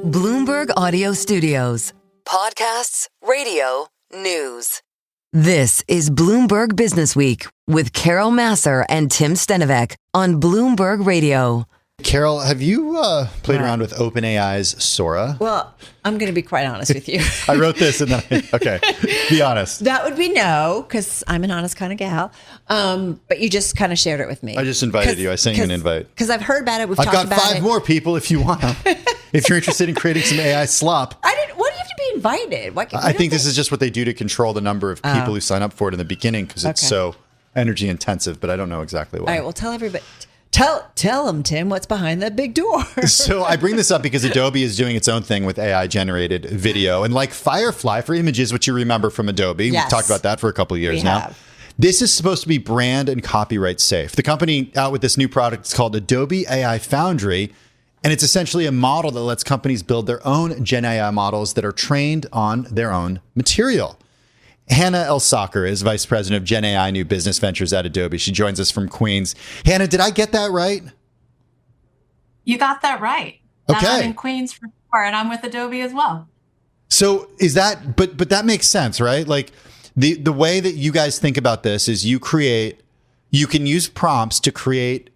Bloomberg Audio Studios. Podcasts, radio, news. This is Bloomberg Businessweek with Carol Massar and Tim Stenovec on Bloomberg Radio. Carol, have you played around with OpenAI's Sora? Well, I'm going to be quite honest with you. I wrote this and then, okay, be honest. That would be no, because I'm an honest kind of gal. But you just kind of shared it with me. I just invited you. I sent you an invite. Because I've heard about it. We've I've talked got about 5 more people if you want them. If you're interested in creating some AI slop. Why do you have to be invited? I think this is just what they do to control the number of people who sign up for it in the beginning because it's so energy intensive, but I don't know exactly why. All right, well, tell everybody. Tell them, Tim, what's behind that big door. So I bring this up because Adobe is doing its own thing with AI generated video. And like Firefly for images, which you remember from Adobe, we've talked about that for a couple of years now. This is supposed to be brand and copyright safe. The company out with this new product is called Adobe AI Foundry. And it's essentially a model that lets companies build their own Gen AI models that are trained on their own material. Hannah Elsakr is Vice President of Gen AI New Business Ventures at Adobe. She joins us from Queens. Hannah, did I get that right? You got that right. Okay. I'm in Queens for sure, and I'm with Adobe as well. So is that, but that makes sense, right? Like the way that you guys think about this is you can use prompts to create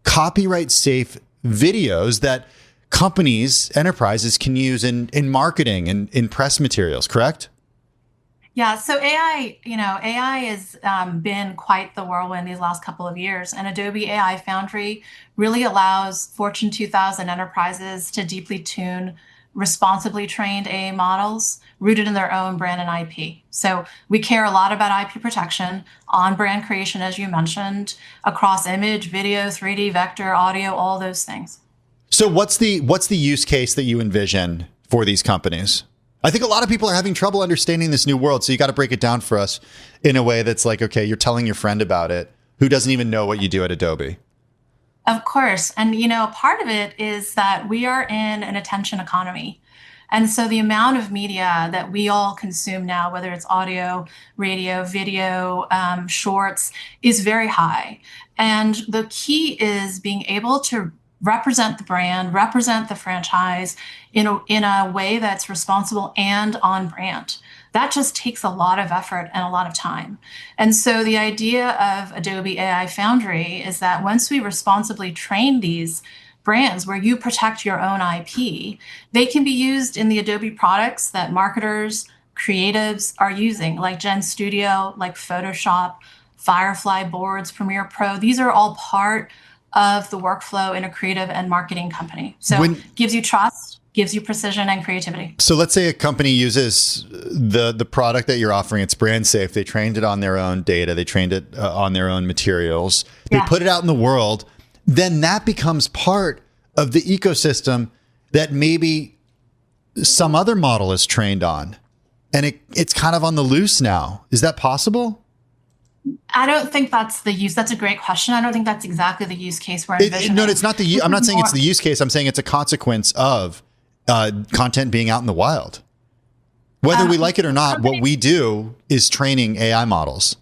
copyright safe videos that companies, enterprises can use in marketing and in press materials, correct? Yeah, so AI has been quite the whirlwind these last couple of years. And Adobe AI Foundry really allows Fortune 2000 enterprises to deeply tune responsibly trained AI models rooted in their own brand and IP. So we care a lot about IP protection, on brand creation, as you mentioned, across image, video, 3D, vector, audio, all those things. So what's the use case that you envision for these companies? I think a lot of people are having trouble understanding this new world. So you got to break it down for us in a way that's like, okay, you're telling your friend about it who doesn't even know what you do at Adobe. Of course. And, part of it is that we are in an attention economy. And so the amount of media that we all consume now, whether it's audio, radio, video, shorts, is very high. And the key is being able to represent the brand, represent the franchise in a way that's responsible and on brand. That just takes a lot of effort and a lot of time. And so the idea of Adobe AI Foundry is that once we responsibly train these brands where you protect your own IP, they can be used in the Adobe products that marketers, creatives are using, like Gen Studio, like Photoshop, Firefly boards, Premiere Pro. These are all part of the workflow in a creative and marketing company. So it gives you trust, gives you precision and creativity. So let's say a company uses the product that you're offering. It's brand safe. They trained it on their own data. They trained it on their own materials. They put it out in the world. Then that becomes part of the ecosystem that maybe some other model is trained on. And it's kind of on the loose now. Is that possible? I don't think that's the use. That's a great question. I don't think that's exactly the use case we're envisioning. No, it's not I'm not saying it's the use case. I'm saying it's a consequence of content being out in the wild. Whether we like it or not, what we do is training AI models.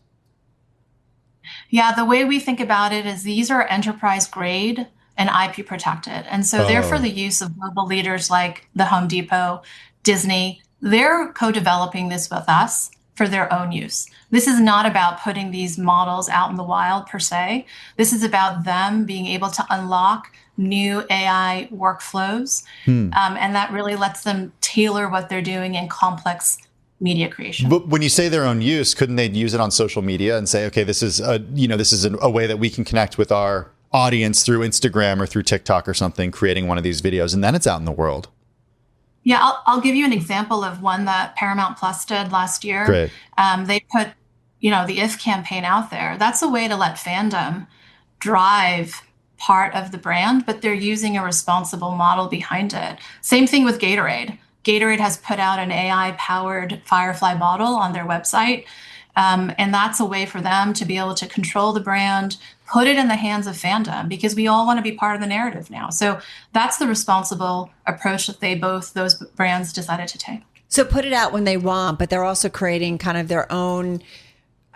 Yeah, the way we think about it is these are enterprise grade and IP protected. And so they're for the use of global leaders like the Home Depot, Disney. They're co-developing this with us for their own use. This is not about putting these models out in the wild per se. This is about them being able to unlock new AI workflows. And that really lets them tailor what they're doing in complex media creation. But when you say their own use, couldn't they use it on social media and say, okay, this is a way that we can connect with our audience through Instagram or through TikTok or something, creating one of these videos, and then it's out in the world? Yeah, I'll give you an example of one that Paramount Plus did last year. Great. They put, the If campaign out there. That's a way to let fandom drive part of the brand, but they're using a responsible model behind it. Same thing with Gatorade. Gatorade has put out an AI-powered Firefly bottle on their website. And that's a way for them to be able to control the brand, put it in the hands of fandom, because we all want to be part of the narrative now. So that's the responsible approach that those brands decided to take. So put it out when they want, but they're also creating kind of their own,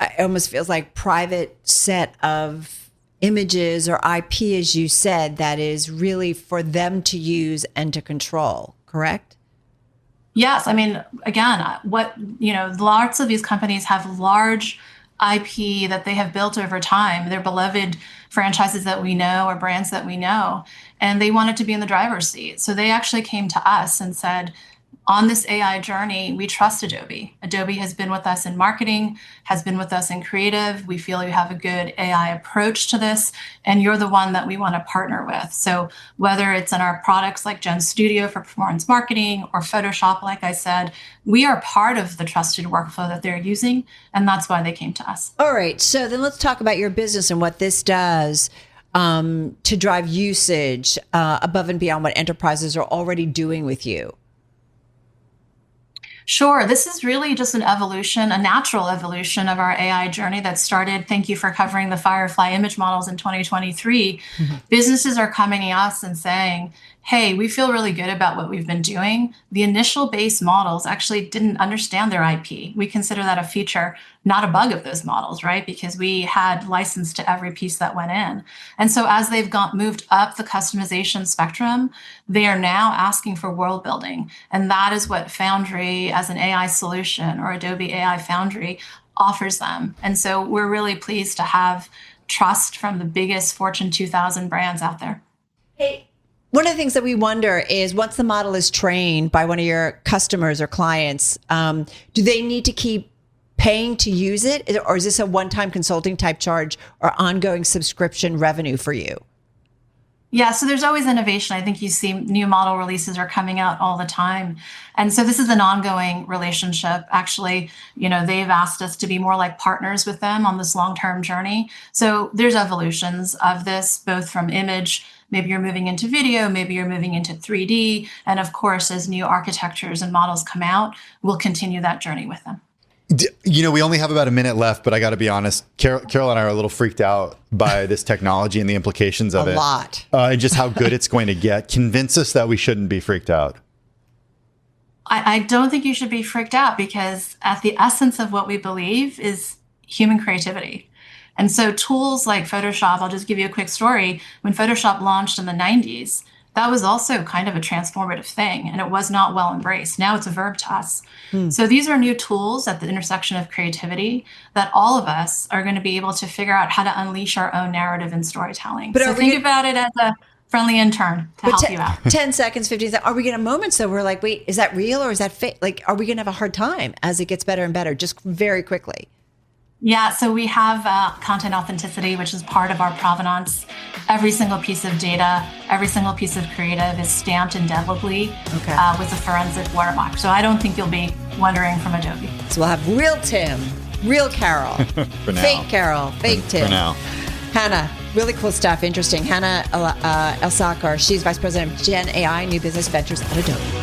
it almost feels like private set of images or IP, as you said, that is really for them to use and to control. correct? Yes. I mean, again, lots of these companies have large IP that they have built over time. They're beloved franchises that we know or brands that we know, and they wanted to be in the driver's seat. So they actually came to us and said, on this AI journey, we trust Adobe. Adobe has been with us in marketing, has been with us in creative. We feel you have a good AI approach to this, and you're the one that we want to partner with. So whether it's in our products like Gen Studio for performance marketing or Photoshop, like I said, we are part of the trusted workflow that they're using, and that's why they came to us. All right. So then let's talk about your business and what this does to drive usage above and beyond what enterprises are already doing with you. Sure. This is really just an evolution, a natural evolution of our AI journey that started. Thank you for covering the Firefly image models in 2023. Mm-hmm. Businesses are coming to us and saying, hey, we feel really good about what we've been doing. The initial base models actually didn't understand their IP. We consider that a feature, not a bug of those models, right? Because we had license to every piece that went in. And so as they've moved up the customization spectrum, they are now asking for world building. And that is what Foundry as an AI solution or Adobe AI Foundry offers them. And so we're really pleased to have trust from the biggest Fortune 2000 brands out there. Hey, one of the things that we wonder is once the model is trained by one of your customers or clients, do they need to keep paying to use it? Or is this a one-time consulting type charge or ongoing subscription revenue for you? Yeah, so there's always innovation. I think you see new model releases are coming out all the time. And so this is an ongoing relationship. Actually, they've asked us to be more like partners with them on this long-term journey. So there's evolutions of this, both from image, maybe you're moving into video, maybe you're moving into 3D. And of course, as new architectures and models come out, we'll continue that journey with them. We only have about a minute left, but I got to be honest, Carol and I are a little freaked out by this technology and the implications of it. A lot. And just how good it's going to get. Convince us that we shouldn't be freaked out. I don't think you should be freaked out because at the essence of what we believe is human creativity. And so tools like Photoshop, I'll just give you a quick story. When Photoshop launched in the 90s, that was also kind of a transformative thing, and it was not well embraced. Now it's a verb to us. So these are new tools at the intersection of creativity that all of us are going to be able to figure out how to unleash our own narrative and storytelling. So think about it as a friendly intern to help you out. 10 seconds, 15 seconds. Are we going to have moments though we're like, wait, is that real or is that fake? Like, are we going to have a hard time as it gets better and better? Just very quickly. Yeah, so we have content authenticity, which is part of our provenance. Every single piece of data, every single piece of creative is stamped indelibly with a forensic watermark. So I don't think you'll be wondering from Adobe. So we'll have real Tim, real Carol, for now. Fake Carol, fake Tim. For now. Hannah, really cool stuff, interesting. Hannah Elsakr, she's Vice President of GenAI New Business Ventures at Adobe.